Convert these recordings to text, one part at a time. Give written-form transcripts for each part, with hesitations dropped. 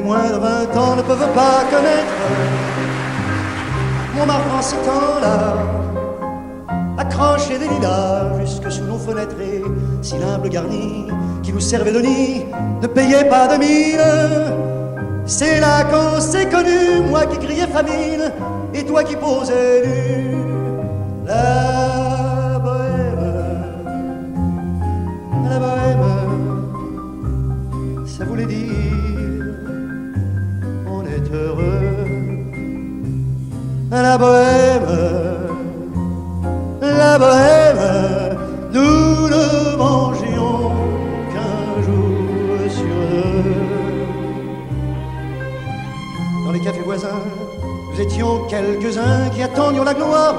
moins de 20 ans ne peuvent pas connaître Montmartre en ce temps-là, accroché des lilas jusque sous nos fenêtres et si l'humble garni qui vous servait de nid ne payait pas de mine. C'est là qu'on s'est connu, moi qui criais famine et toi qui posais nu. La bohème, ça voulait dire on est heureux. La bohème, nous ne mangions qu'un jour sur deux. Dans les cafés voisins, nous étions quelques-uns qui attendions la gloire.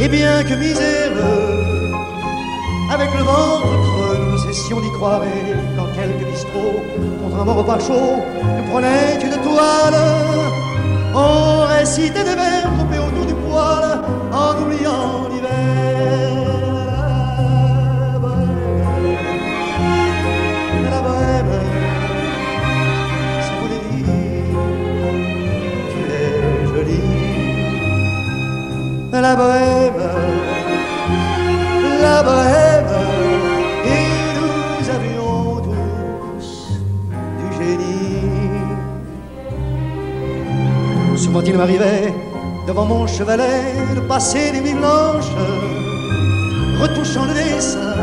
Et bien que miséreux, avec le ventre creux, nous cessions d'y croire. Et dans quelques bistrots, contre un bon repas chaud, nous prenaient une toile. On récitait des vers groupés autour du poêle, en oubliant l'hiver. La bohème, ça voulait dire tu es jolie. La bohème, et nous avions tous du génie. Souvent il m'arrivait, devant mon chevalet, de passer des nuits blanches, retouchant le dessin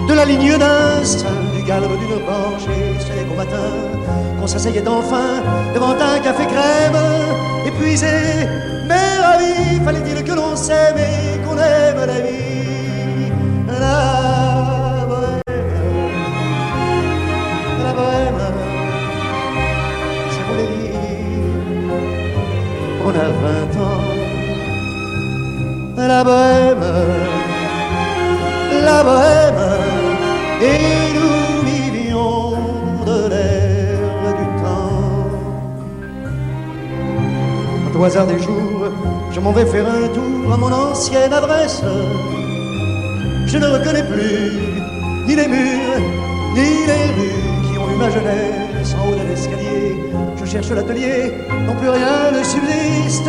de la ligne d'un sein, du galbe d'une branche. Et c'est qu'au matin, qu'on s'asseyait enfin devant un café crème, épuisé, mais ravi, fallait-il que l'on s'aime et qu'on aime la vie. La bohème, ça voulait dire on a 20 ans. La bohème, et nous vivions de l'air du temps. Quant au hasard des jours, je m'en vais faire un tour à mon ancienne adresse. Je ne reconnais plus ni les murs, ni les rues qui ont vu ma jeunesse en haut de l'escalier. Je cherche l'atelier dont plus rien ne subsiste.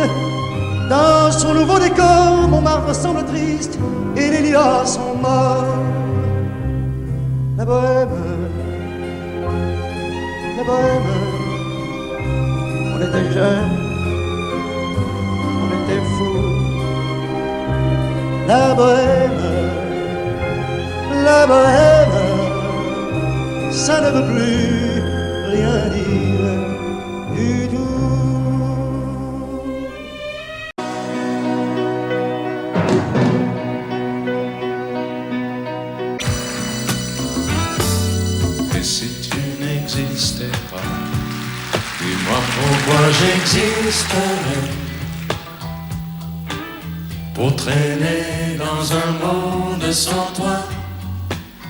Dans son nouveau décor, Montmartre semble triste et les lilas sont morts. La bohème, on était jeunes, on était fous. La bohème, ça ne veut plus rien dire du tout. Et si tu n'existais pas, dis-moi pourquoi j'existerais. Pour traîner dans un monde sans toi,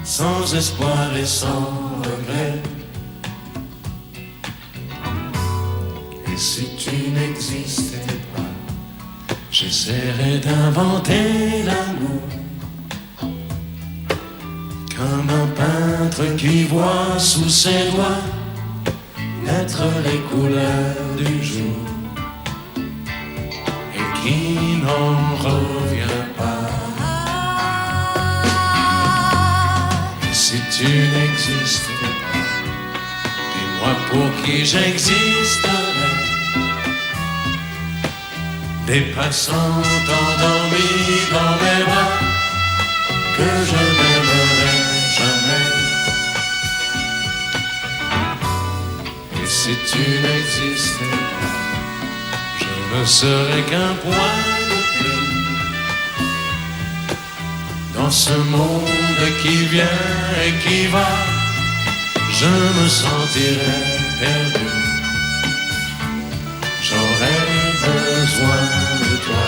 sans espoir et sans regret. Et si tu n'existais pas, j'essaierais d'inventer l'amour, comme un peintre qui voit sous ses doigts naître les couleurs du jour et qui n'en revient pas. Et si tu n'existais pas, dis-moi pour qui j'existerais. Des passants endormis dans mes bras que je n'aimerais jamais. Et si tu n'existais pas, je ne serais qu'un point de plus dans ce monde qui vient et qui va. Je me sentirais perdu, j'aurais besoin de toi.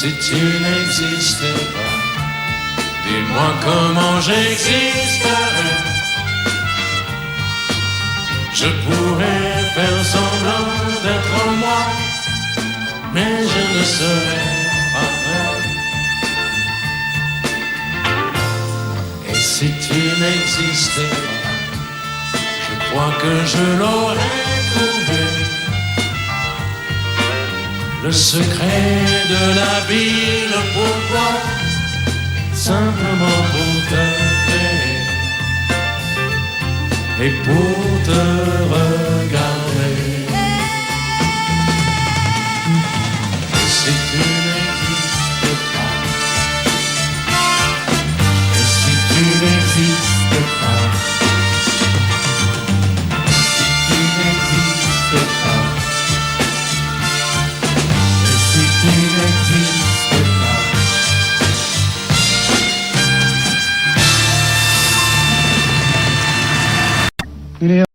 si tu n'existais pas, dis-moi comment j'existerais. Je pourrais faire semblant d'être moi, mais je ne serais pas vrai. Et si tu n'existais pas, je crois que je l'aurais trouvé. Le secret de la ville, pourquoi? Simplement pour t'aimer et pour te regarder. Et si tu n'existes pas, et si tu n'existes pas, si tu n'existes pas, et si tu n'existes pas. Il est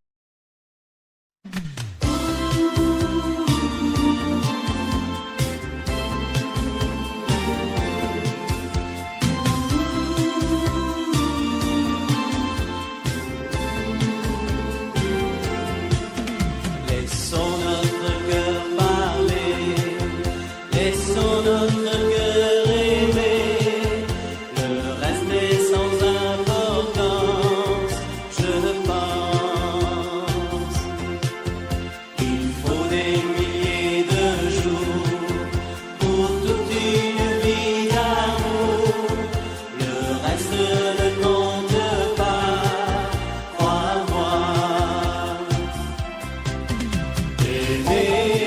Laissons notre cœur parler, laissons notre cœur aimer. Le reste est sans importance, je pense. Il faut des milliers de jours pour toute une vie d'amour. Le reste ne compte pas, crois-moi. Aimer,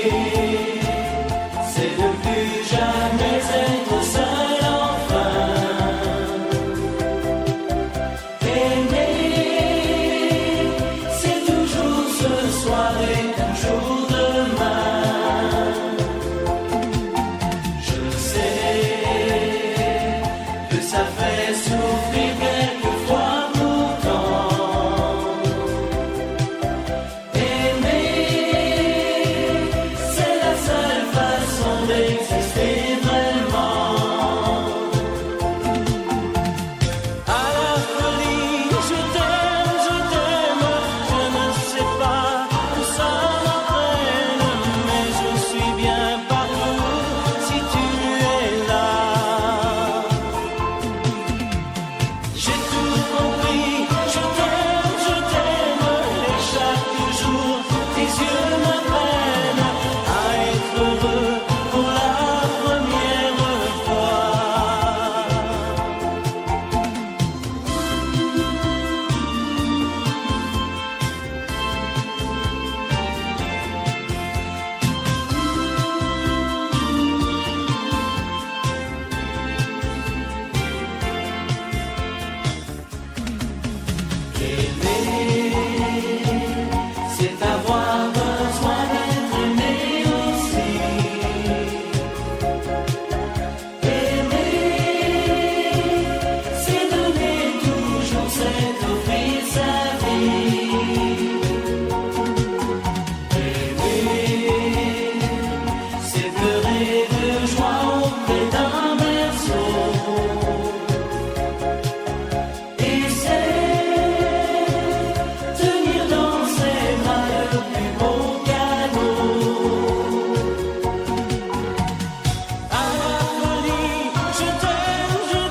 c'est ne plus jamais être seul enfin. Aimer, c'est toujours ce soir et toujours demain. Je sais que ça fait souffrir quelquefois pourtant. Aimer, c'est la seule façon d'exister vraiment. À la folie, je t'aime, je ne sais pas où ça m'entraîne, mais je suis bien partout si tu es là. J'ai tout compris, je t'aime, et chaque jour tes yeux m'apprennent à être heureux pour la première fois. Aimer, c'est avoir besoin d'être aimé aussi. Aimer, c'est donner toujours, c'est offrir sa vie. Aimer, c'est pleurer de joie auprès d'un berceau. Et c'est tenir dans ses bras le plus beau cadeau. À la folie, je t'aime, je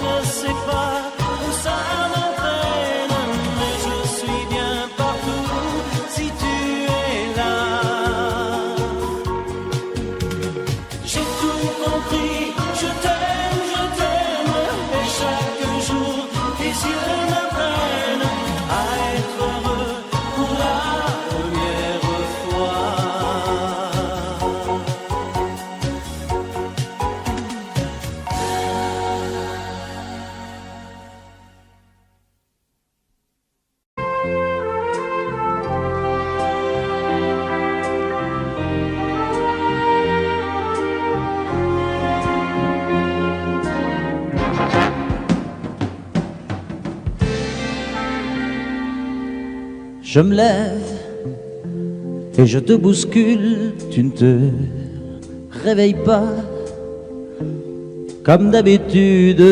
ne sais pas où ça m'entraîne, mais je suis bien partout si tu es là. J'ai tout compris, je t'aime, et chaque jour tes yeux m'apprennent à être heureux pour la première fois. Je me lève et je te bouscule, tu ne te réveilles pas, comme d'habitude.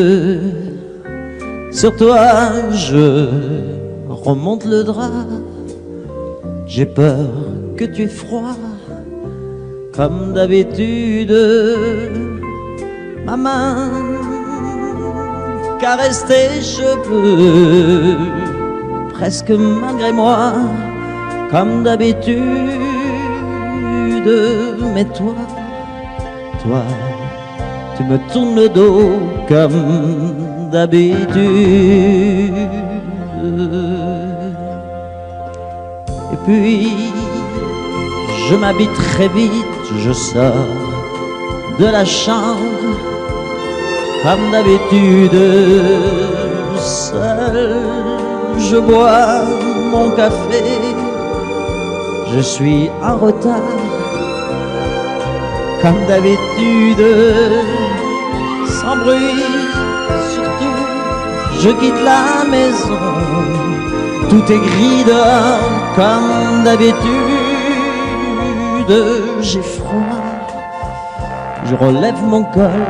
Sur toi je remonte le drap, j'ai peur que tu aies froid, comme d'habitude. Ma main caresse tes cheveux, presque malgré moi, comme d'habitude. Mais toi, tu me tournes le dos comme d'habitude. Et puis, je m'habille très vite, je sors de la chambre comme d'habitude. Seul, je bois mon café, je suis en retard comme d'habitude. Sans bruit, surtout, je quitte la maison, tout est gris dehors comme d'habitude. J'ai froid, je relève mon col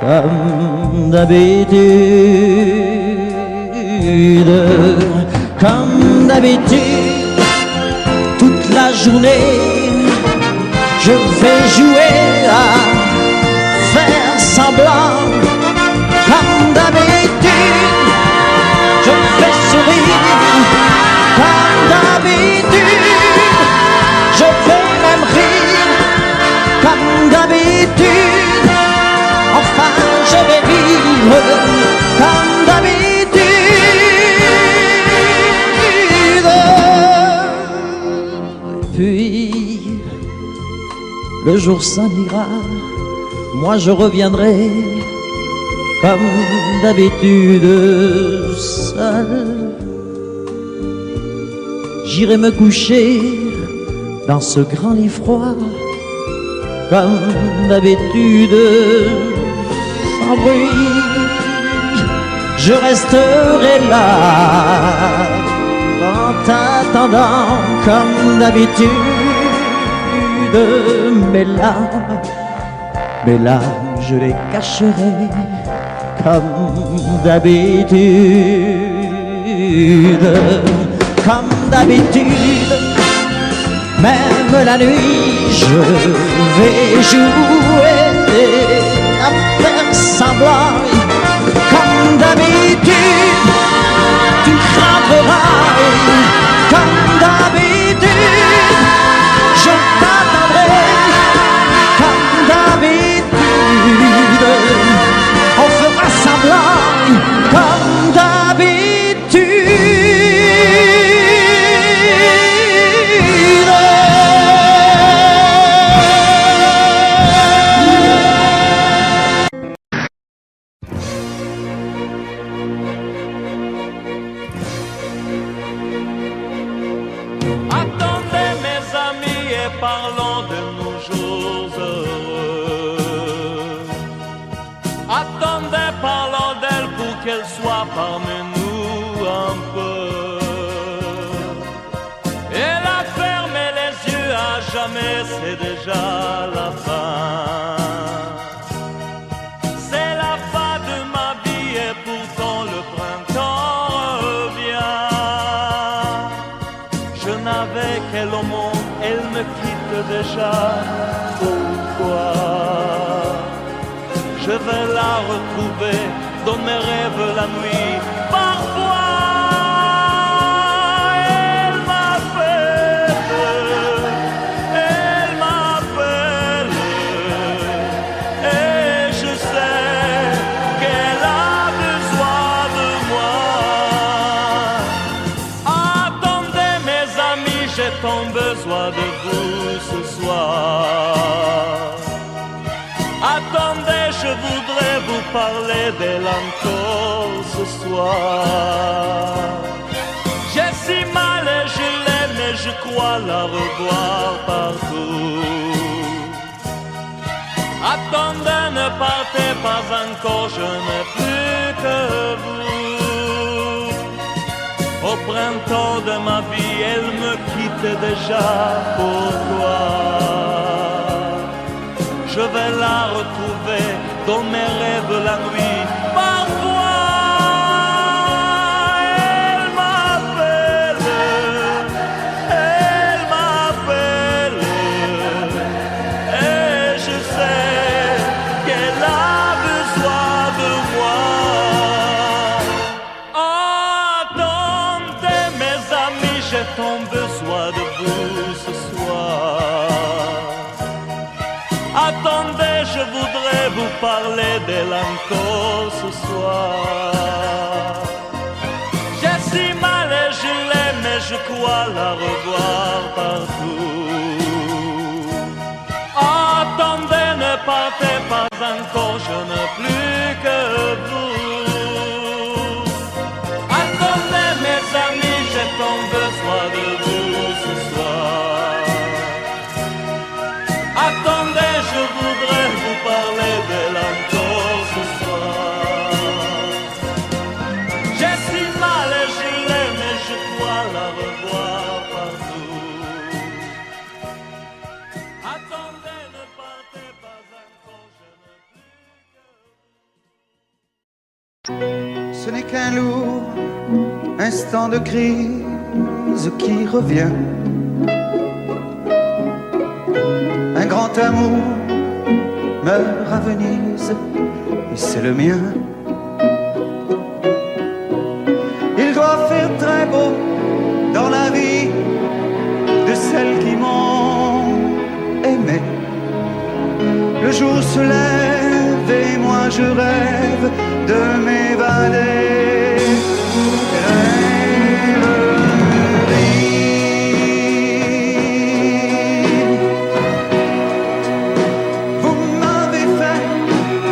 comme d'habitude. Comme d'habitude, toute la journée, je vais jouer à faire semblant. Comme d'habitude, je fais sourire. Comme d'habitude, je vais même rire. Comme d'habitude, enfin je vais vivre. Comme d'habitude. Puis le jour s'en ira, moi je reviendrai comme d'habitude seul. J'irai me coucher dans ce grand lit froid comme d'habitude, sans bruit. Je resterai là en t'attendant comme d'habitude. Mes larmes, je les cacherai comme d'habitude. Comme d'habitude, même la nuit, je vais jouer à faire semblant. Comme d'habitude, tu frapperas. Comme d'habitude, je t'attendrai. Comme d'habitude, on fera semblant. Comme d'habitude. Attendez mes amis et parlons de nos jours heureux. Attendez, parlons d'elle pour qu'elle soit parmi nous un peu. Elle a fermé les yeux à jamais, c'est déjà la fin. C'est la fin de ma vie et pourtant le printemps revient. Je n'avais qu'elle au monde, elle me quitte déjà. Pourquoi? Je vais la retrouver dans mes rêves la nuit. Parfois, elle m'appelle, et je sais qu'elle a besoin de moi. Attendez mes amis, j'ai tant besoin de vous ce soir. Attendez, je voudrais vous parler d'elle encore ce soir. J'ai si mal et je l'aime et je crois la revoir partout. Attendez, ne partez pas encore, je n'ai plus que vous. Au printemps de ma vie, elle me quitte déjà. Pourquoi? Je vais la retrouver dans mes rêves la nuit. Parfois, elle m'appelle, et je sais qu'elle a besoin de moi. Attendez mes amis, j'ai tant besoin de vous ce soir. Attendez, je voudrais vous parler d'elle encore ce soir. J'ai si mal et je l'aime et je crois la revoir partout. Attendez, ne partez pas encore, je n'ai plus que vous. Attendez mes amis, j'ai tant besoin de vous ce soir. Attendez, je voudrais vous parler d'elle encore ce soir. J'ai si mal et je l'aime et je crois la revoir partout. Attendez, ne partez pas encore, je n'ai plus que... Ce n'est qu'un lourd instant de crise qui revient. Un grand amour meurt à Venise et c'est le mien. Il doit faire très beau dans la vie de celles qui m'ont aimé. Le jour se lève et moi je rêve de m'évader. Vous m'avez fait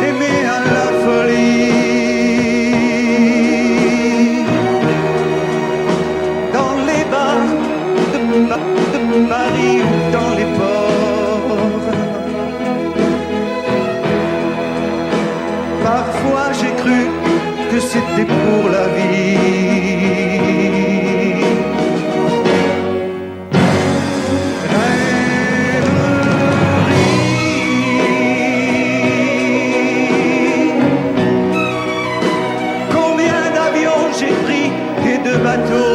aimer à la folie. Dans les bars de Paris ou dans les ports. Parfois j'ai cru que c'était pour la vie. Rêverie. Combien d'avions j'ai pris et de bateaux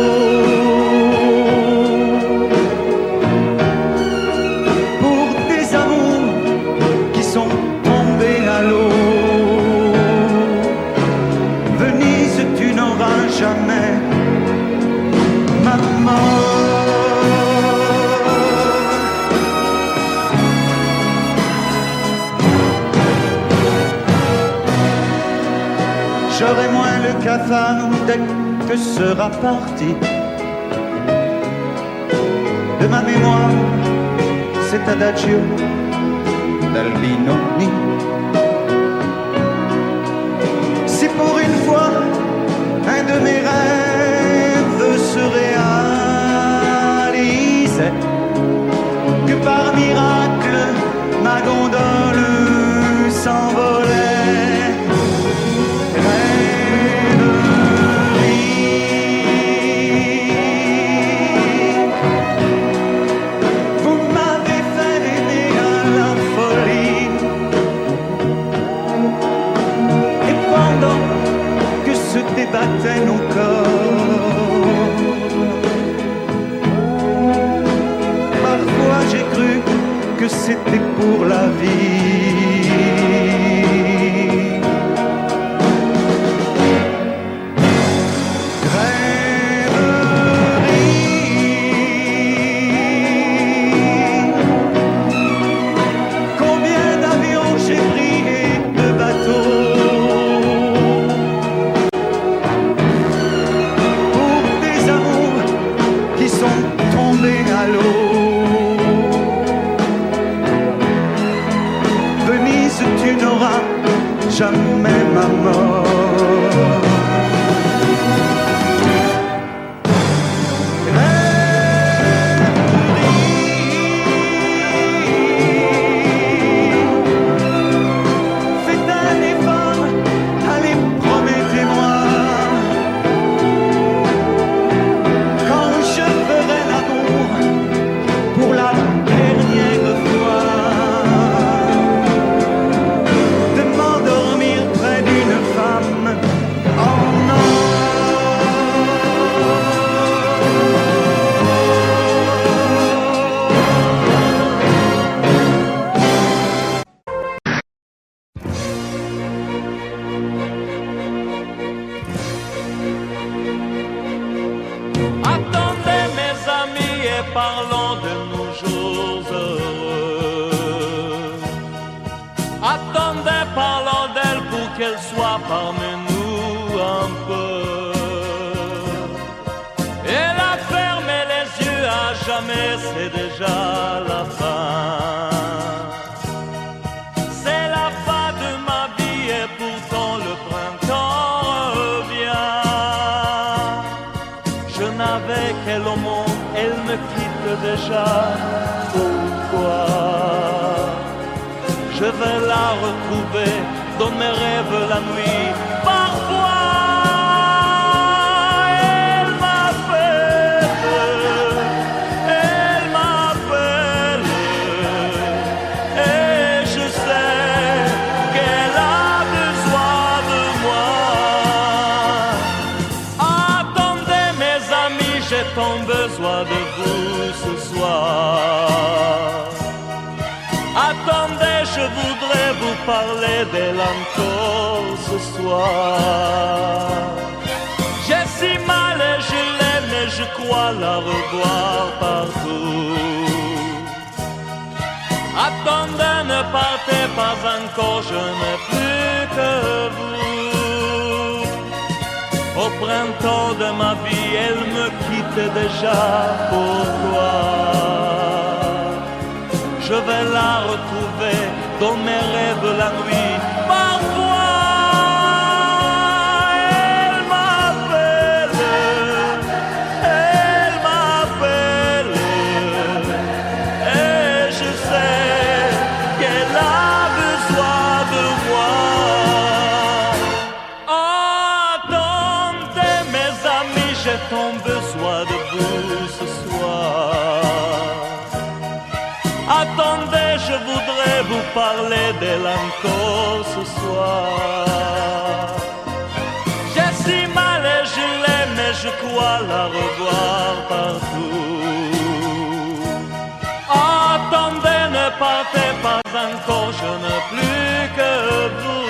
pour des amours qui sont tombés à l'eau. Venise, tu n'auras jamais maman. J'aurai moins le cafard dès que sera parti de ma mémoire cet adagio d'Albinoni. Si pour une fois un de mes rêves se réalisait, que par miracle ma gondole s'envolait. Rêverie. Vous m'avez fait aimer à la folie. parlons de nos jours heureux. Attendez, parlons d'elle pour qu'elle soit parmi nous un peu. Elle a fermé les yeux à jamais, c'est déjà la fin. C'est la fin de ma vie et pourtant le printemps revient. Je n'avais qu'elle au monde, elle me quitte déjà. Pourquoi? Je vais la retrouver dans mes rêves la nuit. Parfois, elle m'appelle, et je sais qu'elle a besoin de moi. Attendez mes amis, j'ai tant besoin de vous ce soir. Attendez, je voudrais vous parler d'elle encore ce soir. J'ai si mal et je l'aime et je crois la revoir partout. Attendez, ne partez pas encore, je n'ai plus que vous. Au printemps de ma vie, elle me quitte déjà, pourquoi? Je vais la retrouver dans mes rêves la nuit. Parfois, elle m'appelle, et je sais qu'elle a besoin de moi. Attendez mes amis, j'ai tant besoin de vous ce soir. Attendez, je voudrais vous parler d'elle encore ce soir. J'ai si mal et je l'aime et je crois la revoir partout. Attendez, ne partez pas encore, je n'ai plus que vous.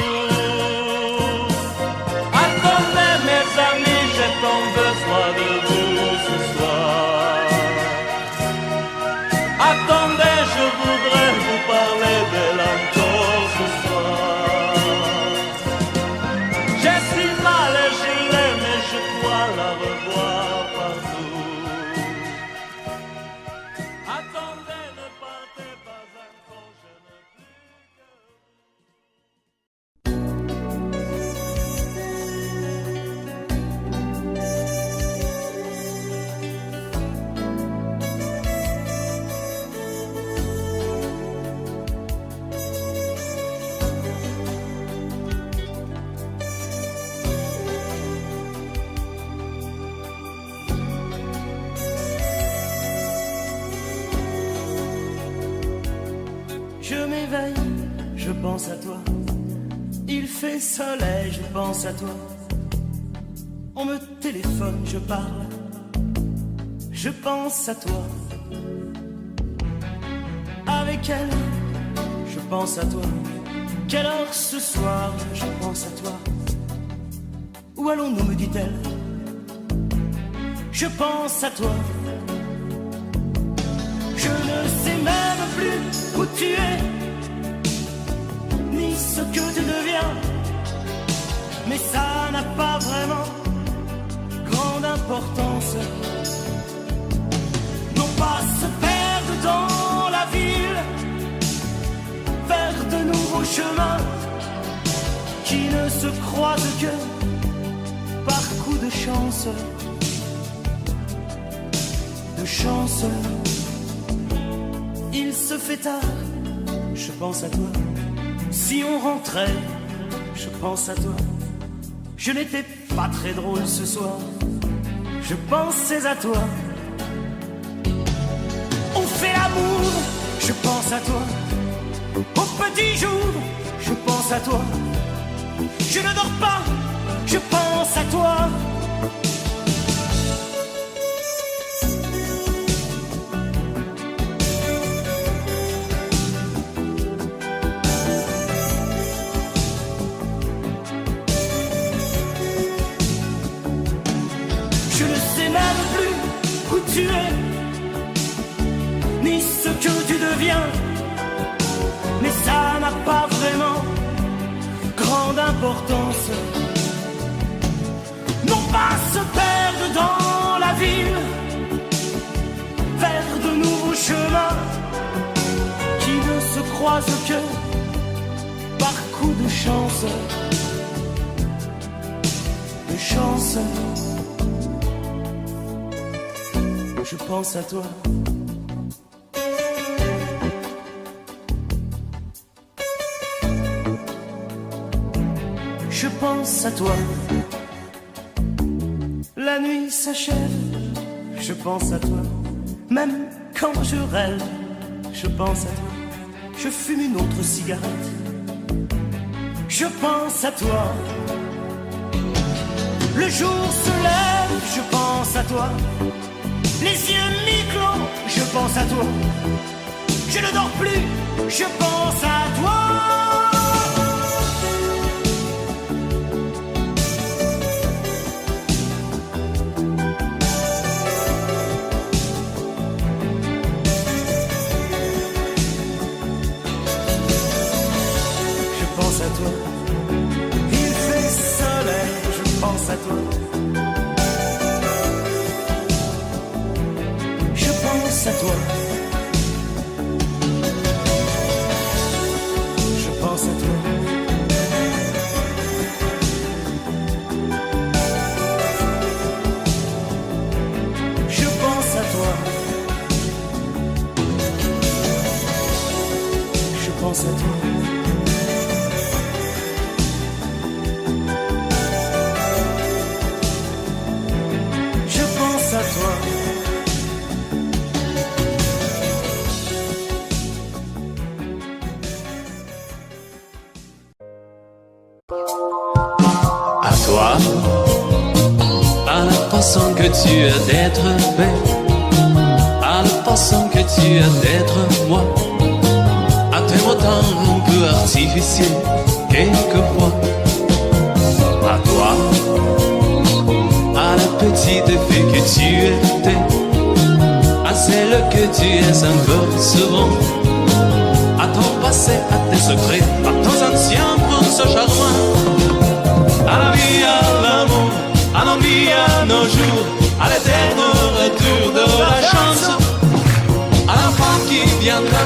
Attendez mes amis, j'ai tant besoin de vous ce soir. Attendez, je voudrais vous parler d'elle encore ce soir. J'ai si mal et je l'aime et je crois la revoir partout. Attendez, ne partez pas encore, je n'ai plus que Je m'éveille, je pense à toi. Il fait soleil, je pense à toi. On me téléphone, je parle. Je pense à toi. Avec elle, je pense à toi. Quelle heure ce soir, je pense à toi. Où allons-nous, me dit-elle. Je pense à toi. Je ne sais même plus où tu es, ni ce que tu deviens. Mais ça n'a pas vraiment grande importance. Non pas se perdre dans la ville, vers de nouveaux chemins qui ne se croisent que par coup de chance. De chance. Il se fait tard, je pense à toi. Si on rentrait, je pense à toi. Je n'étais pas très drôle ce soir, je pensais à toi. On fait l'amour, je pense à toi. Au petit jour, je pense à toi. Je ne dors pas, je pense à toi. Je ne sais même plus où tu es, que tu deviens, mais ça n'a pas vraiment grande importance. Non pas se perdre dans la ville, vers de nouveaux chemins qui ne se croisent que par coup de chance. De chance. Je pense à toi. Je pense à toi. La nuit s'achève. Je pense à toi. Même quand je rêve, je pense à toi. Je fume une autre cigarette. Je pense à toi. Le jour se lève, je pense à toi. Les yeux mi-clos, je pense à toi. Je ne dors plus, je pense à toi. Je pense à toi. Il fait soleil, je pense à toi. Je pense à toi. Je pense à toi. Je pense à toi. Je pense à toi. Je pense à toi. À toi, à la façon que tu as d'être belle, à la façon que tu as d'être moi, à tes mots un peu artificiels quelquefois. À toi, à la petite fille que tu étais, à celle que tu es encore souvent, à ton passé, à tes secrets, à tes anciens princes charmants. À la vie, à l'amour, à l'envie, à nos jours, à l'éternel retour de la chance, à l'enfant qui viendra,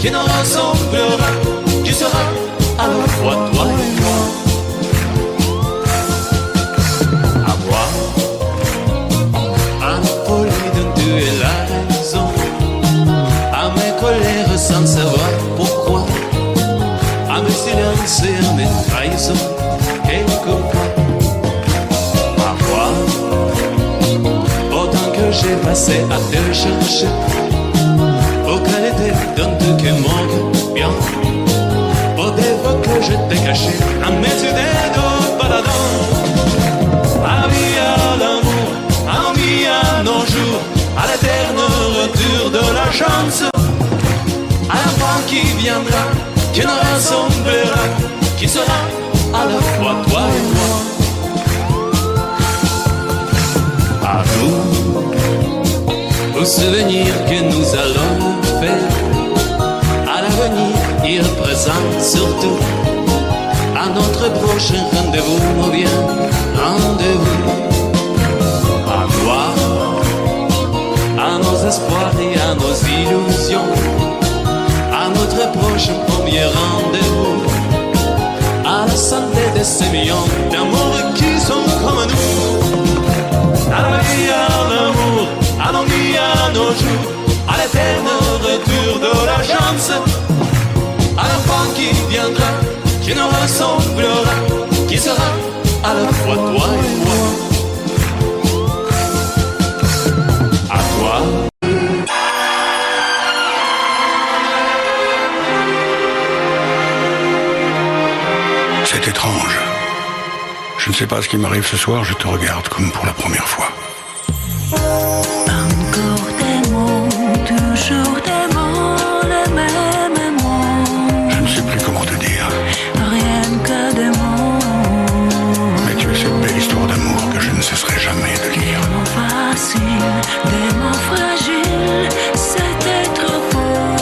qui nous ressemblera, qui sera à la fois toi et moi. À moi, à la folie dont tu es la raison, à mes colères sans savoir pourquoi, à mes silences et à mes trahisons. Quelquefois, parfois, autant que j'ai passé à te chercher, aux qualités dont tu manques bien, aux défauts que je t'ai cachés, à mes idées de baladon. À la vie, à l'amour, à l'envie, à nos jours, à l'éternel retour de la chance, à l'enfant qui viendra, qui nous ressemblera, qui sera à la fois toi et moi. À nous, aux souvenirs que nous allons faire, à l'avenir et au présent surtout, à notre prochain rendez-vous, mon bien, rendez-vous. À toi, à nos espoirs et à nos illusions, à notre prochain premier rendez-vous, à la santé de ces millions d'amours qui sont comme nous. À la vie, à l'amour, à l'envie, à nos jours, à l'éternel retour de la chance, à l'enfant qui viendra, qui nous ressemblera, qui sera à la fois toi et moi. À toi. C'est étrange. Je ne sais pas ce qui m'arrive ce soir, je te regarde comme pour la première fois. Encore des mots, toujours des mots, les mêmes mots. Je ne sais plus comment te dire. Rien que des mots. Mais tu es cette belle histoire d'amour que je ne cesserai jamais de Des lire. mots faciles, des mots fragiles, c'était trop beau.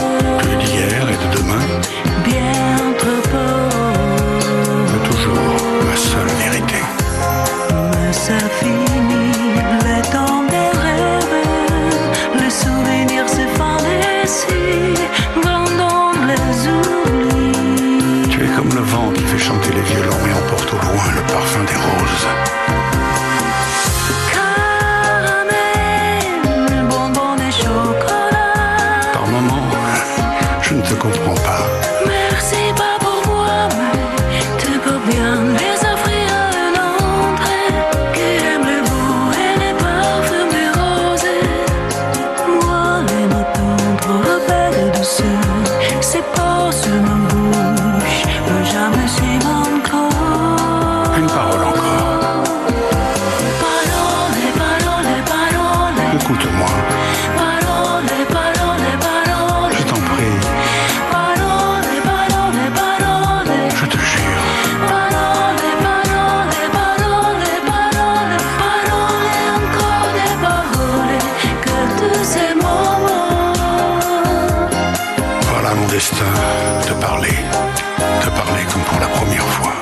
comprends pas. Merci pas pour moi, mais tu peux bien les offrir à un autre qui aime les beaux et les parfums des rosés. Moi, les mots tendres rebelles de douceur, c'est pas sur ma bouche, mais jamais c'est mon corps. Une parole encore. Parole, parole, parole. Écoute-moi, Parole, parole, parole. je t'en prie, Parole, parole, parole. je te jure. Parole, parole, parole, parole. Parole et encore des paroles que tous ces moments. Voilà mon destin, te parler comme pour la première fois.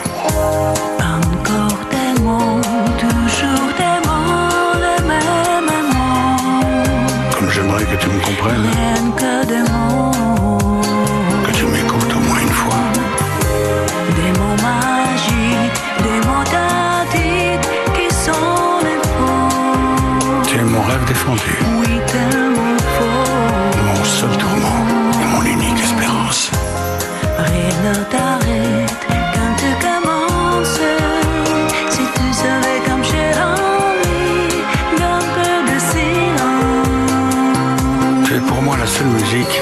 Encore des mots, toujours des mots, les mêmes mots. Comme j'aimerais que tu me comprennes, Rien que des mots. que tu m'écoutes au moins une fois. Des mots magiques, des mots tactiques qui sont les faux. Tu es mon rêve défendu, Oui, tellement faux. mon seul tourment et mon unique espérance. Rien ne t'arrête quand tu commences. Si tu savais comme j'ai envie d'un peu de silence. Tu es pour moi la seule musique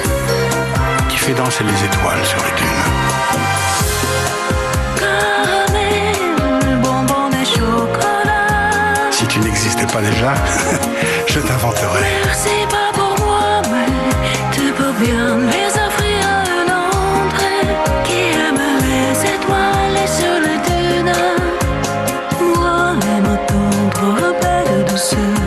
qui fait danser les étoiles sur les dunes. Caramel, bonbon et chocolat. Si tu n'existais pas déjà, je t'inventerai. Merci pas pour moi, mais tu peux bien les offrir à un autre qui aime les étoiles et sur les dunes. Moi, les mots tendres rebelles de douceur,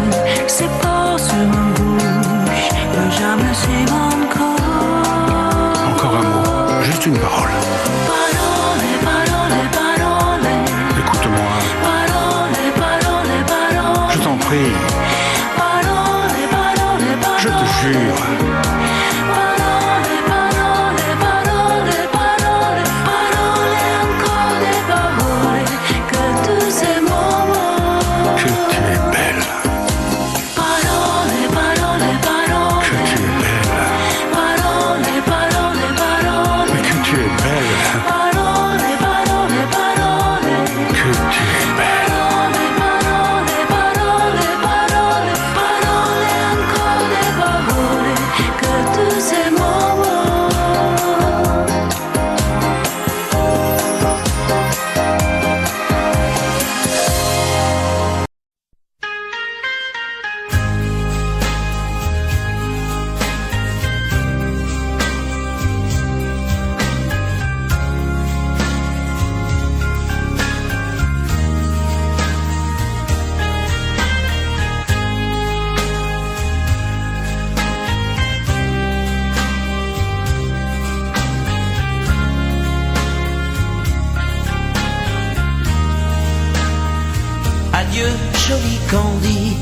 c'est pas sur ma bouche, mais jamais c'est mon corps. Encore un mot, juste une parole. Parole, parole, parole. Écoute-moi, Parole, parole, parole. je t'en prie, Parole, parole, parole. je te jure. Parole, parole, parole, parole. Parole et encore des paroles que tous ces moments. Que tu es belle, Parole, parole, parole. que tu es belle, Parole, parole, parole. mais que tu es belle, Parole, parole, parole. que tu es belle. Parole, parole, parole, parole. Parole et encore des paroles que tous ces moments. Adieu, joli Candy,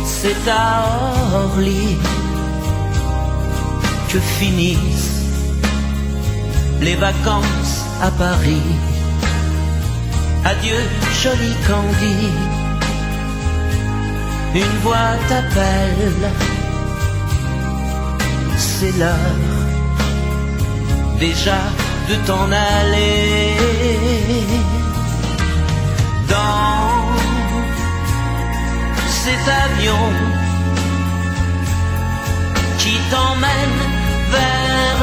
c'est à Orly que finissent les vacances à Paris. Adieu, joli Candy, une voix t'appelle, c'est l'heure déjà de t'en aller. Dans cet avion qui t'emmène vers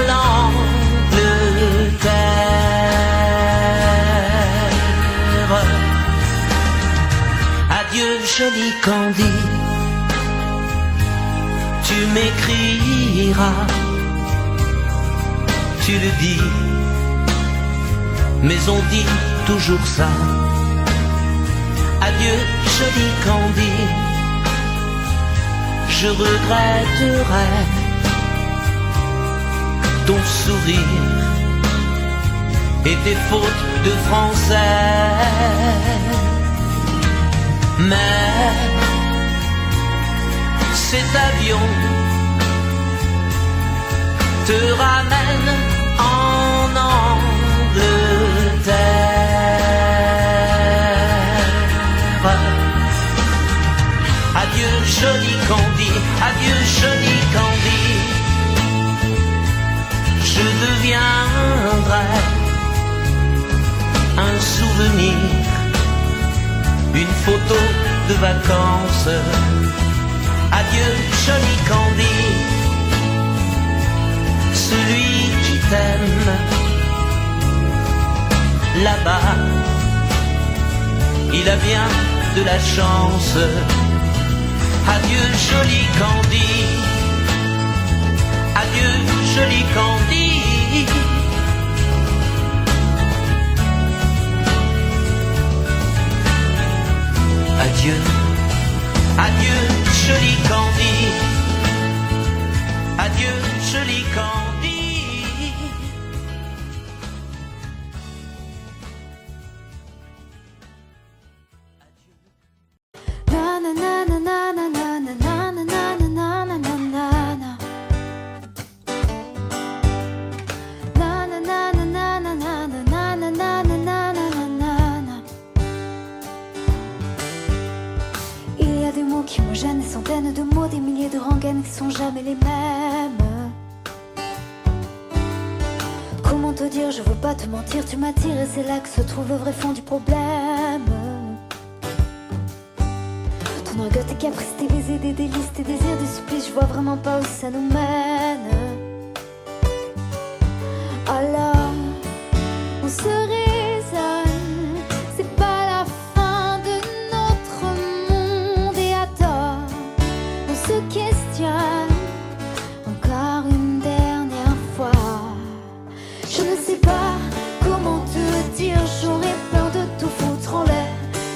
l'Angleterre. Adieu, joli Candy, tu m'écriras, tu le dis, mais on dit toujours ça. Adieu, joli Candy, je regretterai ton sourire et tes fautes de français. Mais cet avion te ramène en Angleterre. Adieu, joli Candy, adieu, joli Candy. je deviendrai un souvenir, une photo de vacances. Adieu joli Candy, celui qui t'aime là-bas, il a bien de la chance. Adieu joli Candy, adieu joli Candy. Adieu, adieu joli Candy, adieu joli Candy. Na na na na na na na na na na na na na na na na. Na na na na na na na na na na na na na na na. Il y a des mots qui me gênent, des centaines de mots, des milliers de rengaines qui sont jamais les mêmes. Comment te dire, je veux pas te mentir, tu m'attires et c'est là que se trouve le vrai fond du problème. Ton orgueil, tes caprices, tes baisers, des délices, tes désirs, des supplices, je vois vraiment pas où ça nous mène. Alors, on se raisonne, c'est pas la fin de notre monde. Et à tort, on se questionne encore une dernière fois. Je ne sais pas comment te dire, j'aurais peur de tout foutre en l'air,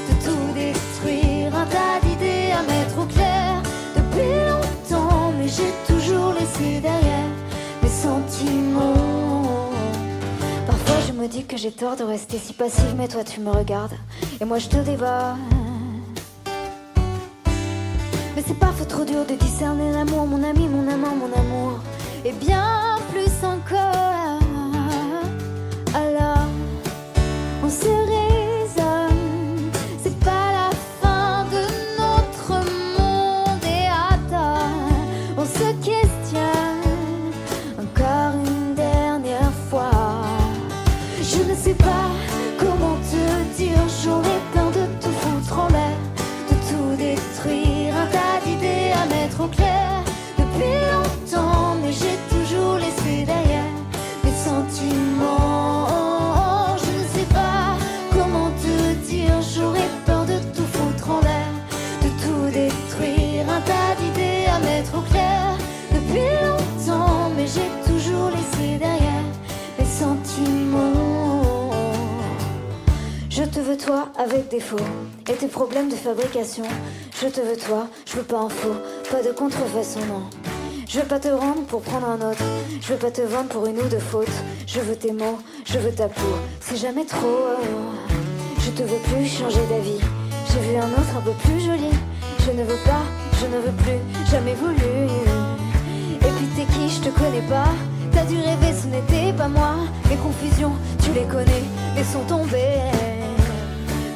de tout détruire, un tas d'idées à mettre au clair depuis longtemps, mais j'ai toujours laissé derrière mes sentiments. Parfois je me dis que j'ai tort de rester si passive, mais toi tu me regardes et moi je te dévore. Mais c'est parfois trop dur de discerner l'amour, mon ami, mon amant, mon amour, et bien plus encore. Alors, on se raisonne, c'est pas la fin de notre monde. Et attends, on se questionne encore une dernière fois. Je ne sais pas comment te dire, j'aurais peur de tout foutre en l'air, de tout détruire, un tas d'idées à mettre au clair depuis longtemps, mais j'ai toujours laissé derrière mes sentiments. Je ne sais pas comment te dire, j'aurais peur de tout foutre en l'air, de tout détruire, un tas d'idées à mettre au clair depuis longtemps, mais j'ai toujours laissé derrière mes sentiments. Je te veux toi avec défaut et tes problèmes de fabrication. Je te veux toi, je veux pas en faux, pas de contrefaçon, non. Je veux pas te rendre pour prendre un autre, je veux pas te vendre pour une ou deux fautes. Je veux tes mots, je veux ta peau, c'est jamais trop. Je te veux plus changer d'avis, j'ai vu un autre un peu plus joli. Je ne veux pas, je ne veux plus, jamais voulu. Et puis t'es qui, je te connais pas. T'as dû rêver, ce n'était pas moi. Les confusions, tu les connais, laissons tomber.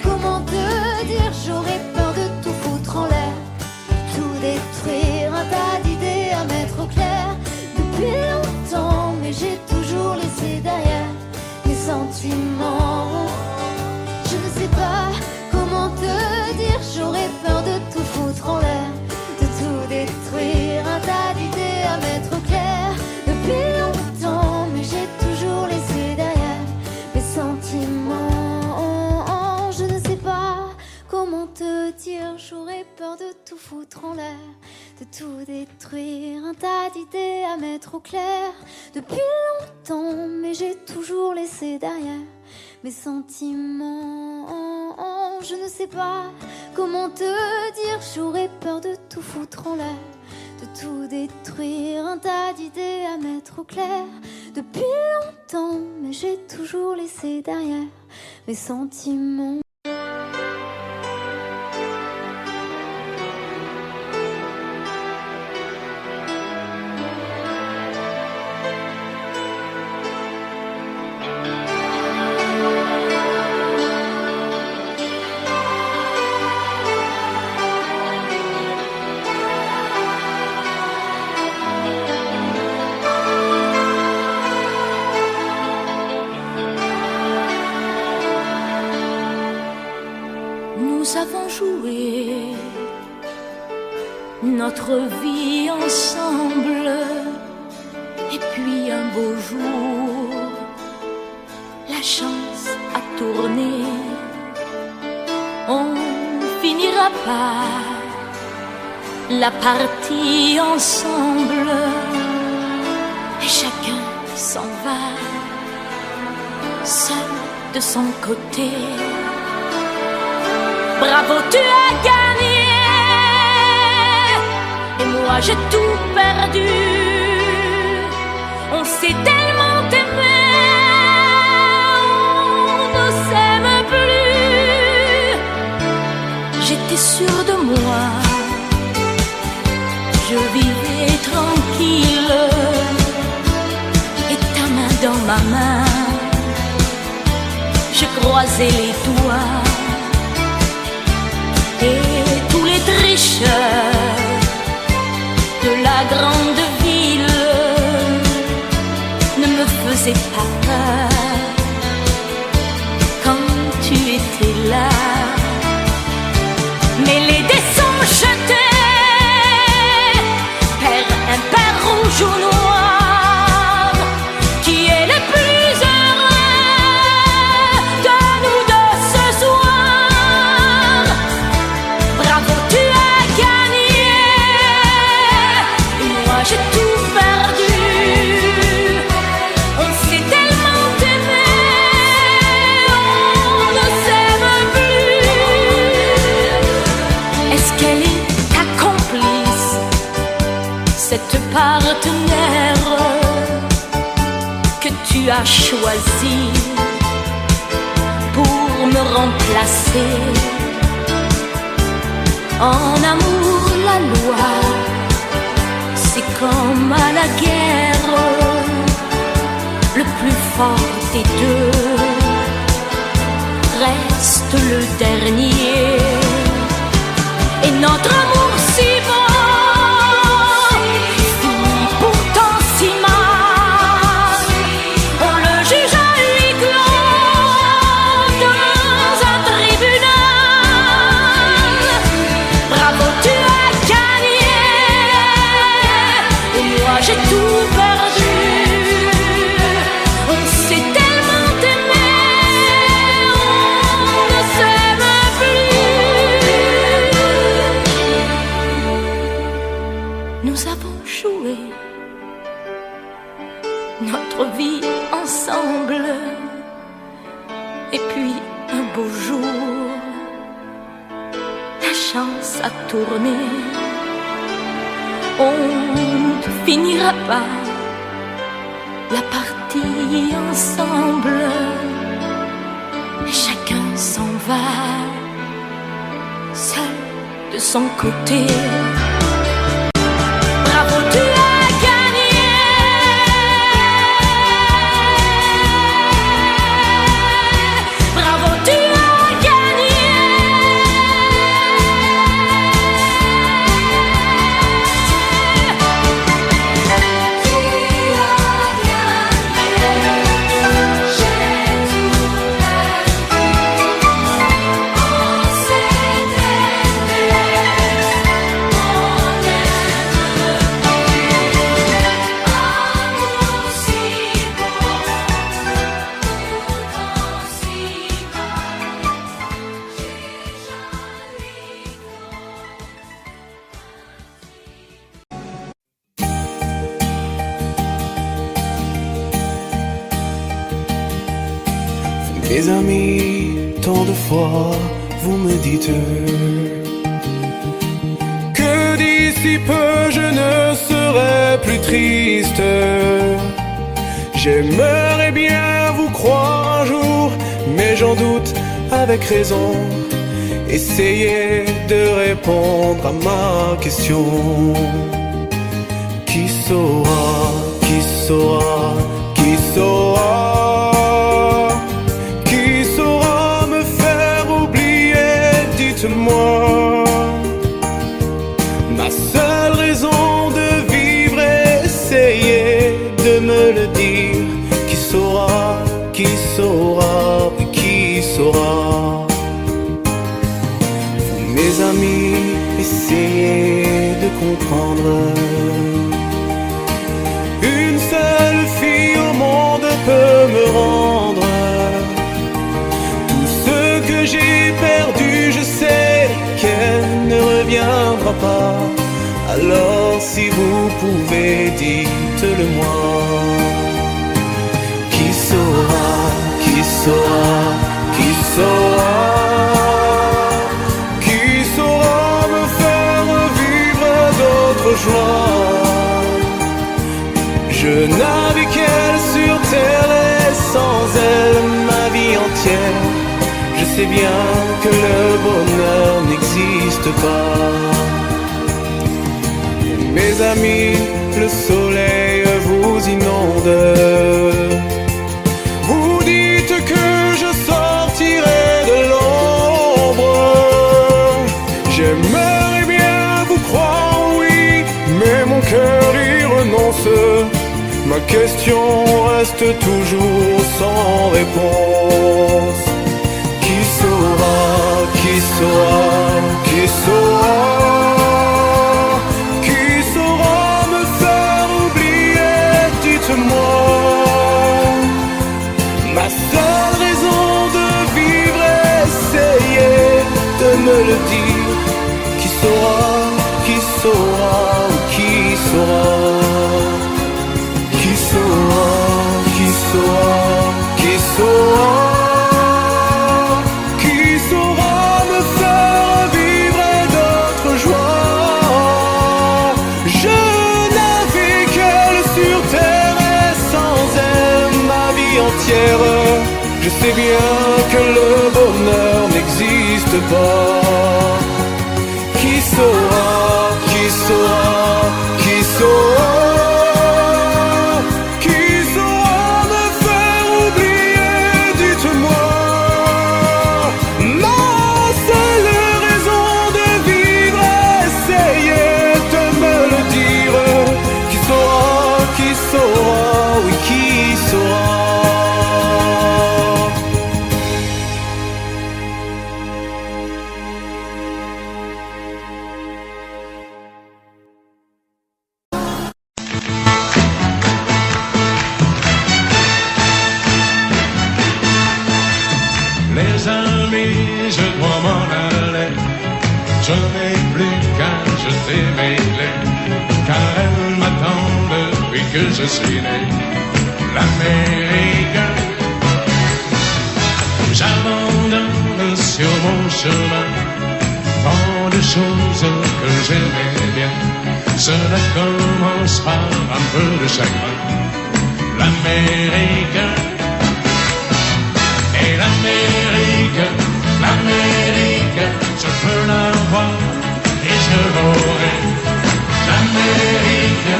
Comment te dire, j'aurais peur de tout foutre en l'air, tout détruire, un tas d'idées à mettre au clair depuis longtemps, mais j'ai toujours laissé derrière mes sentiments. Je ne sais pas comment te dire, j'aurais peur de tout foutre en l'air, de tout détruire, un tas d'idées à mettre au clair depuis longtemps, mais j'ai toujours laissé derrière mes sentiments. Je ne sais pas comment te dire, j'aurais peur de tout foutre en l'air, de tout détruire, un tas d'idées à mettre au clair depuis longtemps, mais j'ai toujours laissé derrière mes sentiments. Je ne sais pas comment te dire, j'aurais peur de tout foutre en l'air, de tout détruire, un tas d'idées à mettre au clair depuis longtemps, mais j'ai toujours laissé derrière mes sentiments. notre vie ensemble. Et puis un beau jour, la chance a tourné. On finira par la partie ensemble. Et chacun s'en va, seul de son côté. Bravo, tu as gagné. Et moi j'ai tout perdu. On s'est tellement aimé, on ne s'aime plus. J'étais sûre de moi, je vivais tranquille. Et ta main dans ma main, je croisais les doigts. Et tous les tricheurs de la grande ville ne me faisaient pas peur quand tu étais là. Mais les dés sont jetés, père impair, rouge ou noir, qui est le plus heureux de nous deux ce soir. Bravo, tu as gagné. Et moi j'ai tout perdu. On s'est tellement aimé, on ne s'aime plus. Est-ce qu'elle est ta complice, cette partenaire que tu as choisi pour me remplacer? En amour, la loi, c'est comme à la guerre, le plus fort des deux reste le dernier. Et notre amour si beau finit pourtant si mal. On le juge à huis clos dans un tribunal. Bravo, tu as gagné. Et moi j'ai tout perdu. On s'est tellement aimé, on ne s'aime plus. Nous avons joué notre vie ensemble. Et puis un beau jour, la chance a tourné. On ne finira pas la partie ensemble. Et chacun s'en va, seul de son côté. Bravo, tu as gagné. Bravo, tu as gagné. Mes amis, tant de fois vous me dites que d'ici peu je ne serai plus triste. J'aimerais bien vous croire un jour, mais j'en doute avec raison. Essayez de répondre à ma question. Qui saura, qui saura, qui saura? Moi, ma seule raison de vivre, essayez de me le dire. Qui saura, qui saura, qui saura? Vous, mes amis, amis, essayez de comprendre. Une seule fille au monde peut me rendre tout ce que j'ai perdu. Je sais qu'elle ne reviendra pas. Alors si vous pouvez, dites-le moi. Qui saura, qui saura, qui saura, qui saura me faire vivre d'autres joies. Je n'avais qu'elle sur terre et sans elle ma vie entière. Je sais bien que le bonheur n'existe pas. Mes amis, le soleil vous inonde. Vous dites que je sortirai de l'ombre. J'aimerais bien vous croire, oui, mais mon cœur y renonce. Ma question reste toujours sans réponse. Qui saura, qui saura, qui saura, qui saura me faire oublier, dites-moi. Ma seule raison de vivre, essayez de me le dire. Qui saura, qui saura, qui saura, qui saura, qui saura, qui saura. Je sais bien que le bonheur n'existe pas. Qui saura, qui saura, qui saura, qui saura me faire oublier, dites-moi. Ma seule raison de vivre, essayez de me le dire. Qui saura, oui, qui saura. Les amis, je dois m'en aller. Je n'ai plus qu'à jeter mes clés, car elles m'attendent depuis que je suis né. L'Amérique, j'abandonne sur mon chemin tant de choses que j'aimais bien. Cela commence par un peu de chagrin. L'Amérique, et l'Amérique, l'Amérique, je peux la voir et je l'aurai. L'Amérique,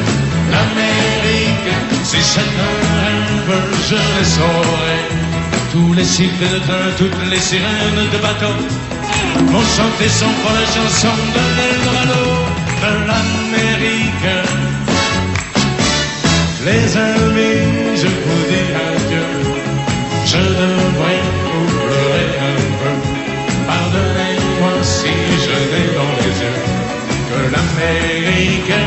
l'Amérique, si c'est un rêve, je le saurai. Tous les cycles de train, toutes les sirènes de bateau vont chanter son pour la chanson de l'Eldorado de l'Amérique. Les amis, je vous dis adieu. Je devrais vous pleurer un peu. Pardonnez-moi si je n'ai dans les yeux que l'Amérique.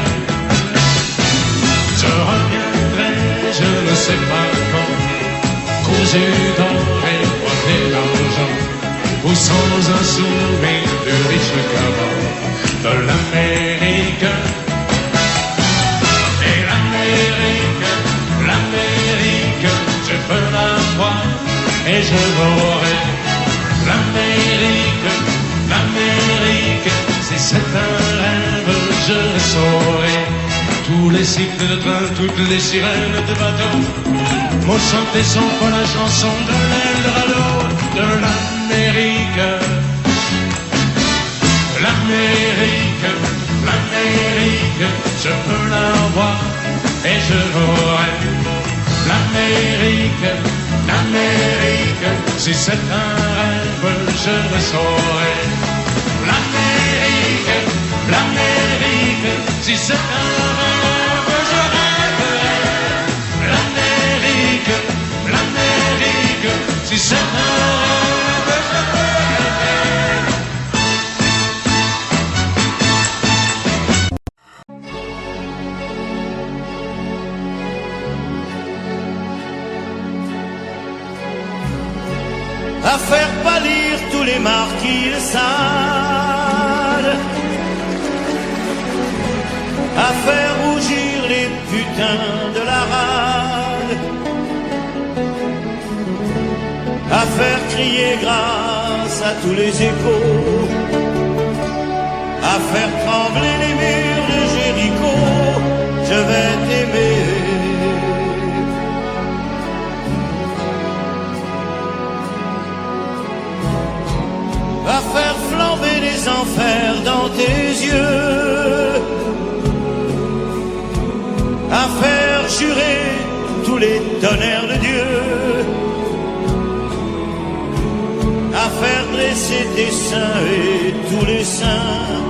Je reviendrai, je ne sais pas quand, cousu d'or et pointé d'argent, ou sans un souvenir plus riche qu'avant de l'Amérique. Et l'Amérique, l'Amérique, je peux la voir et je l'aurai. L'Amérique, l'Amérique, si c'est un rêve, je le saurai. Tous les cycles de train, toutes les sirènes de bateau m'ont chanté son pour la chanson de l'Eldorado de l'Amérique. L'Amérique, l'Amérique, je peux la voir et je l'aurai. L'Amérique, l'Amérique, si c'est un rêve, je le saurai. L'Amérique, l'Amérique, si c'est un rêve, je rêverai. L'Amérique, l'Amérique, si c'est un rêve, je rêverai. à faire pâlir tous les marquis de Sade, à faire rougir les putains de la rade, à faire crier grâce à tous les échos, à faire trembler les murs de Jéricho. Je vais t'aimer. À faire flamber les enfers dans tes yeux, à faire jurer tous les tonnerres de Dieu, à faire dresser tes seins et tous les saints,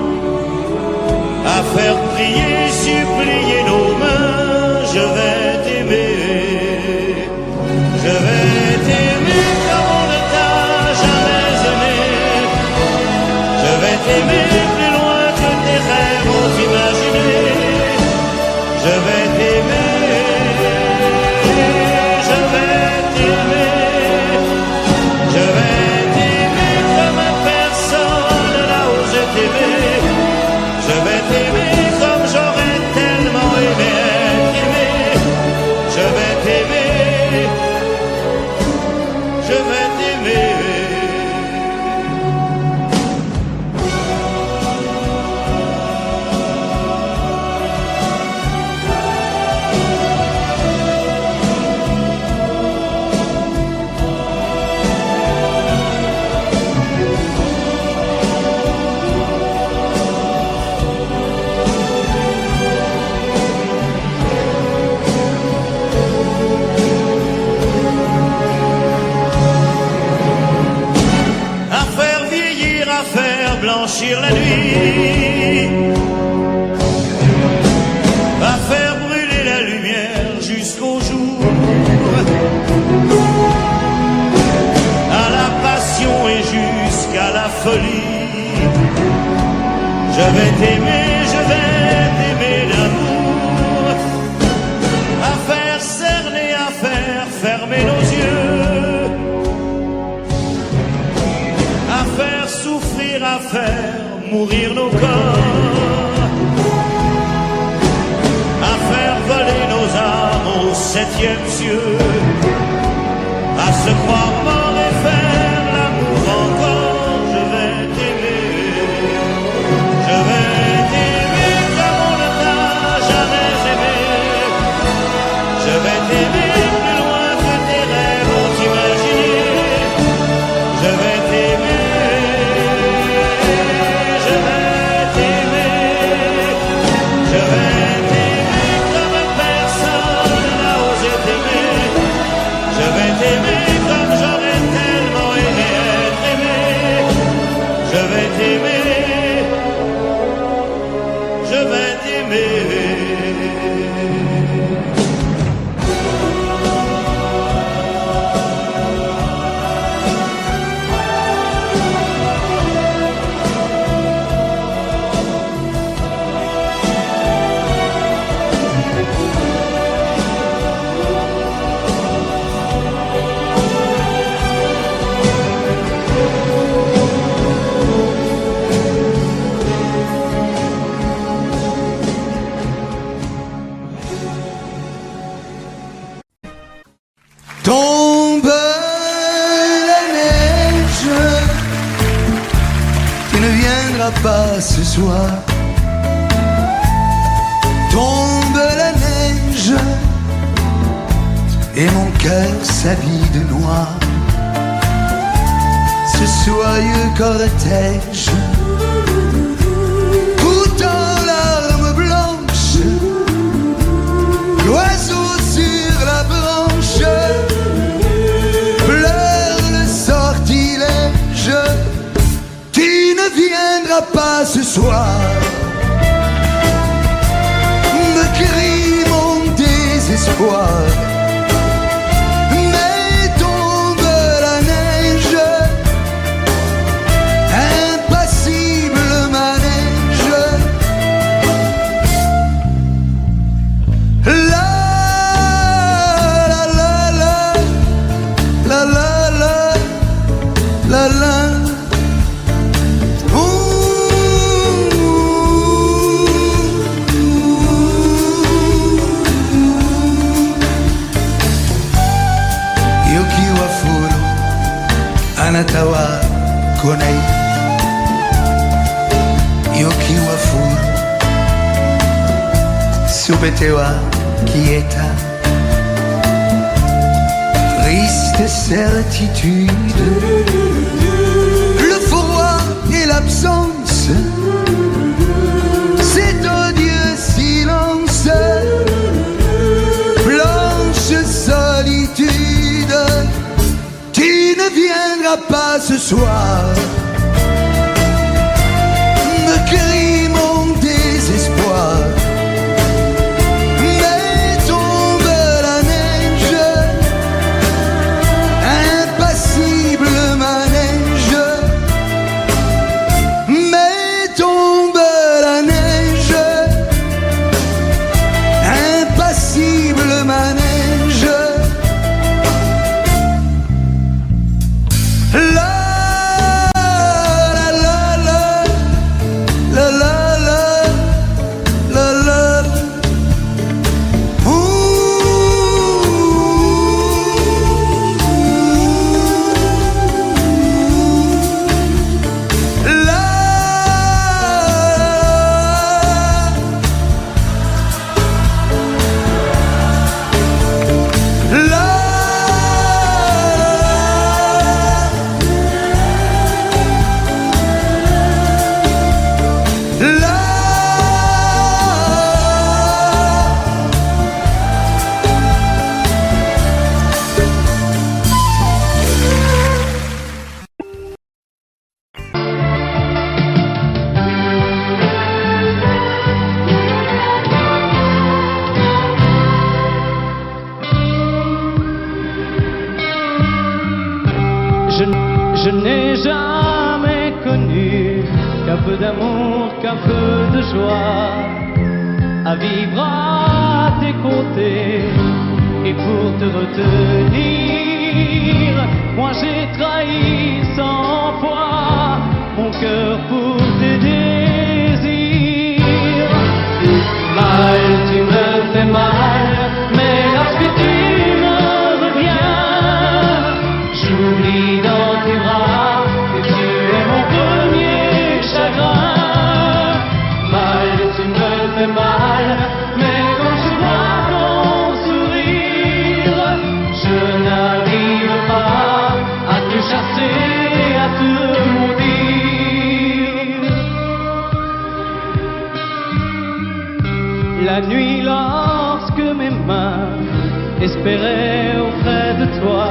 à faire prier, supplier nos mains. Je vais t'aimer, je vais t'aimer comme on ne t'a jamais aimé. Je vais t'aimer plus loin que tes rêves ont imaginé. Je vais t'aimer, je vais t'aimer, je vais t'aimer comme personne n'a osé t'aimer. Je vais t'aimer comme j'aurais tellement aimé être aimé. Je vais t'aimer, je vais t'aimer. Blanchir la nuit, à faire brûler la lumière jusqu'au jour, à la passion et jusqu'à la folie. Je vais t'aimer, je vais t'aimer d'amour, à faire cerner, à faire fermer nos yeux, à faire souffrir, à faire mourir nos corps, à faire voler nos âmes au septième cieux, à se croire mort et faire l'amour encore. Je vais t'aimer, je vais t'aimer comme on ne t'a jamais aimé. Je vais t'aimer plus loin que tes rêves ont imaginé. Je vais t'aimer, je vais t'aimer comme personne n'a osé t'aimer. Je vais t'aimer comme j'aurais tellement aimé être aimé. Je vais t'aimer, je vais t'aimer. Tombe la neige, tu ne viendras pas ce soir. Tombe la neige, et mon cœur s'habille de noir. Ce soyeux cortège, tout en larmes blanches, l'oiseau sur la branche pleure le sortilège. Tu ne viendras pas ce soir, me crie mon désespoir. Mais tombe la neige, impassible four. Subetewa quieta, triste certitude, le froid et l'absence, cet odieux silence, blanche solitude. Tu ne viendras pas ce soir, me crie mon désespoir. Mais tombe la neige, impassible manège. Mais tombe la neige, impassible manège. La Je n'ai jamais connu qu'un peu d'amour, qu'un peu de joie, à vivre à tes côtés et pour te retenir. Moi j'ai trahi 100 fois mon cœur pour tes désirs. Mal, tu me fais mal, mais lorsque tu me reviens, j'oublie dans tes bras que tu es mon premier chagrin. Mal, tu me fais mal, mais quand je vois ton sourire, je n'arrive pas à te chasser, à te maudire. La nuit, lorsque mes mains espéraient auprès de toi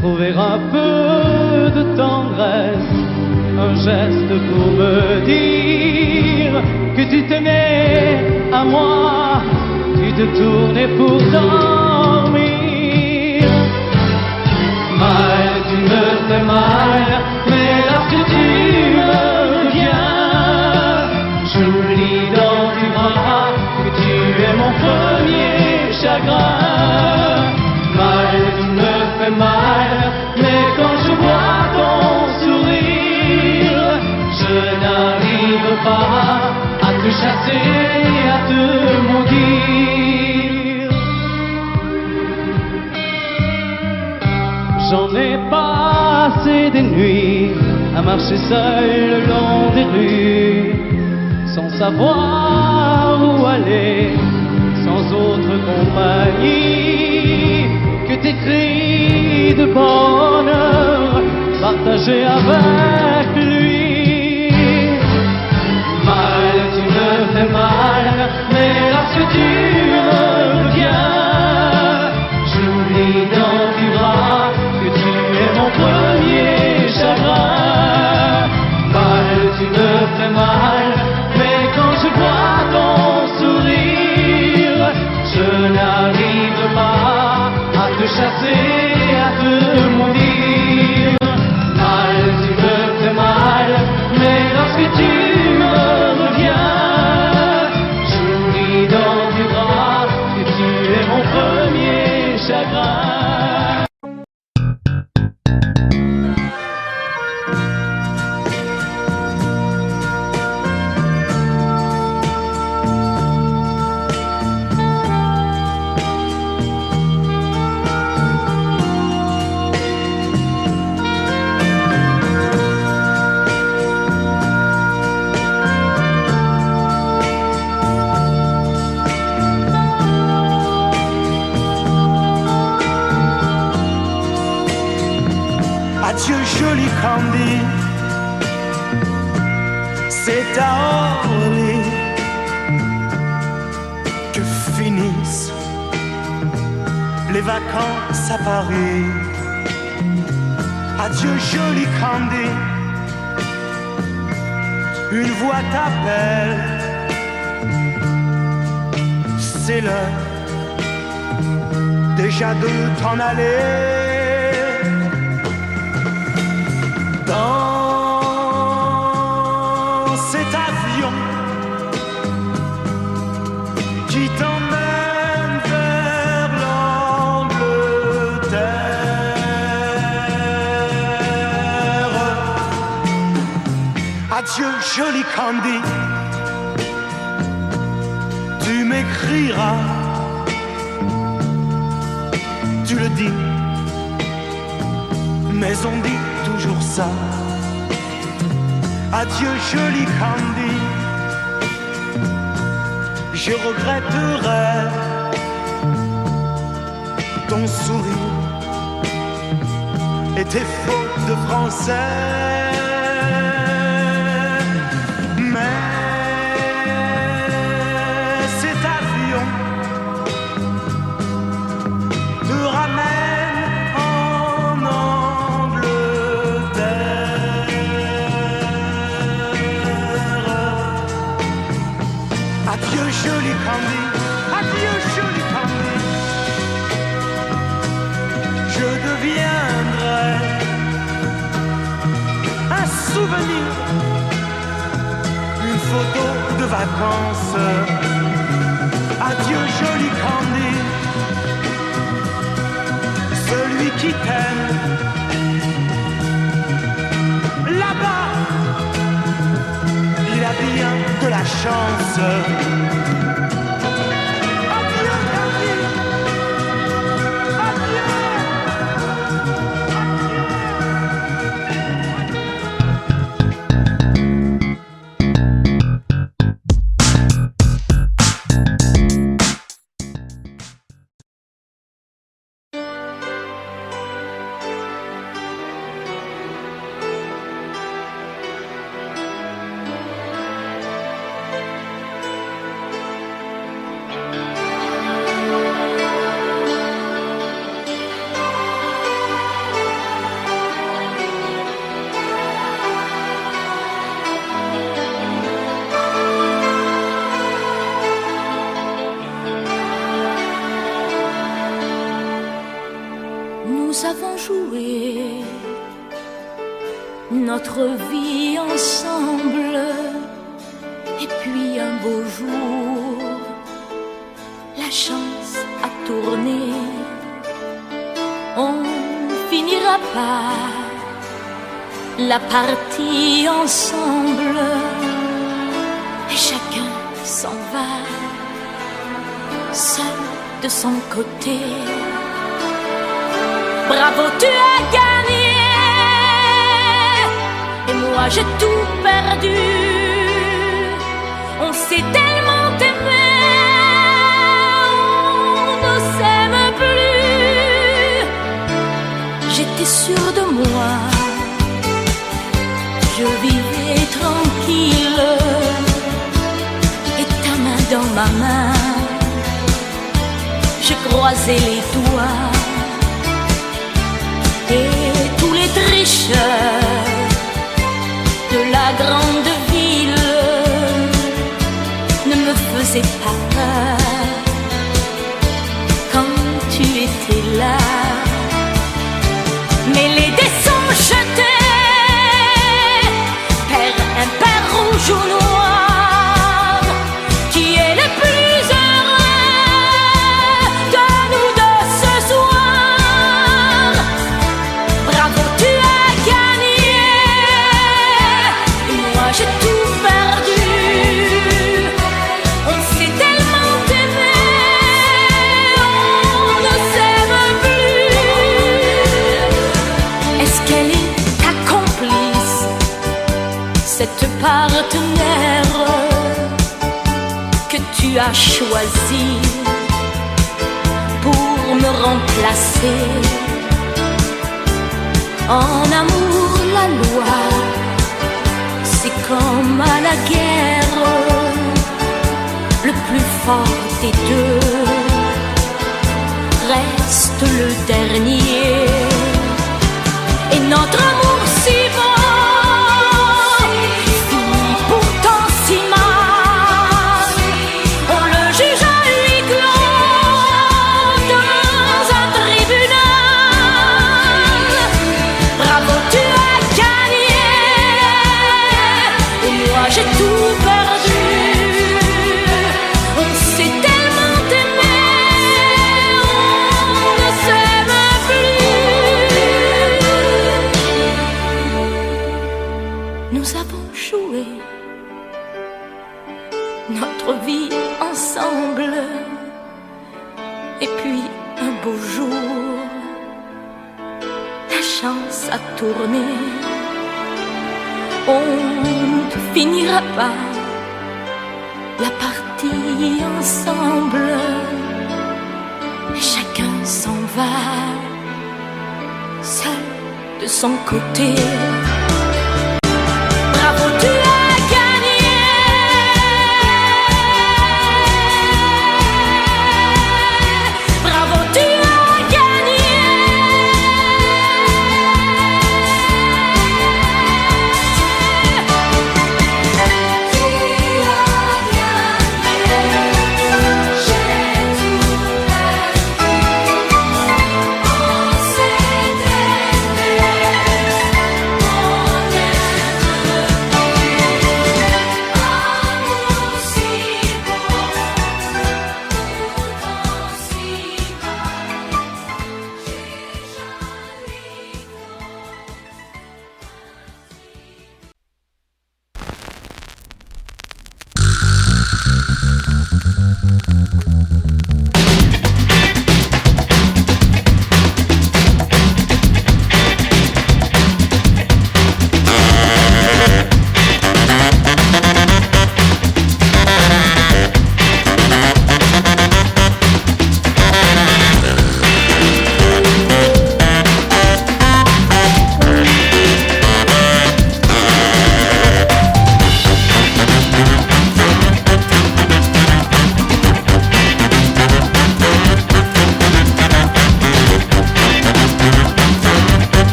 trouver un peu de tendresse, un geste pour me dire que tu tenais à moi, tu te tournais pour dormir. Mal, tu me fais mal, mais lorsque tu me reviens, j'oublie dans tes bras que tu es mon premier chagrin. Mal, tu me fais mal, mais quand je vois ton sourire, je n'arrive pas à te chasser, à te maudire. J'en ai passé des nuits à marcher seul le long des rues, sans savoir où aller, sans autre compagnie que tes cris de bonheur partagés avec lui. Mal, tu me fais mal, mais lorsque tu me reviens, j'oublie dans tes bras que tu es mon premier chagrin. Mal, tu me fais mal, mais quand je vois ton sourire, je n'arrive pas à te chasser, à te maudire. Mal, tu me vacances à Paris. Adieu joli Candy, une voix t'appelle, c'est l'heure déjà de t'en aller. Dans cet avion qui t'emmène vers l'Angleterre. Adieu joli Candy, tu m'écriras, tu le dis, mais on dit toujours ça. Adieu joli Candy, je regretterai ton sourire et tes fautes de français. Mais cet avion te ramène en Angleterre. Adieu joli Candy, adieu joli Candy, je deviendrai un souvenir, une photo de vacances. Adieu joli Candy, celui qui t'aime là-bas, il a bien de la chance. Adieu Candy, adieu. Nous avons joué notre vie ensemble, et puis un beau jour, la chance a tourné. On finira par la partie ensemble, et chacun s'en va, seul de son côté. Bravo, tu as gagné, et moi j'ai tout perdu. On s'est tellement aimé, on ne s'aime plus. J'étais sûre de moi, je vivais tranquille, et ta main dans ma main, je croisais les doigts. Et tous les tricheurs de la grande ville ne me faisaient pas peur quand tu étais là. Mais les dés sont jetés, pair impair, rouge ou noir, qui est le plus heureux de nous deux ce soir. Bravo, tu as gagné, et moi j'ai tout perdu. On s'est tellement aimé, on ne s'aime plus. Est-ce qu'elle est ta complice, cette partenaire que tu as choisie pour me remplacer? En amour, la loi, c'est comme à la guerre, le plus fort des deux reste le dernier. Et notre amour si beau finit pourtant si mal. On le juge à huis clos dans un tribunal. Bravo, tu as gagné, et moi j'ai tout perdu. On s'est tellement aimé, on ne s'aime plus. Nous avons joué notre vie ensemble, et puis un beau jour, la chance a tourné. On ne finira pas la partie ensemble, et chacun s'en va seul de son côté. Bravo, tu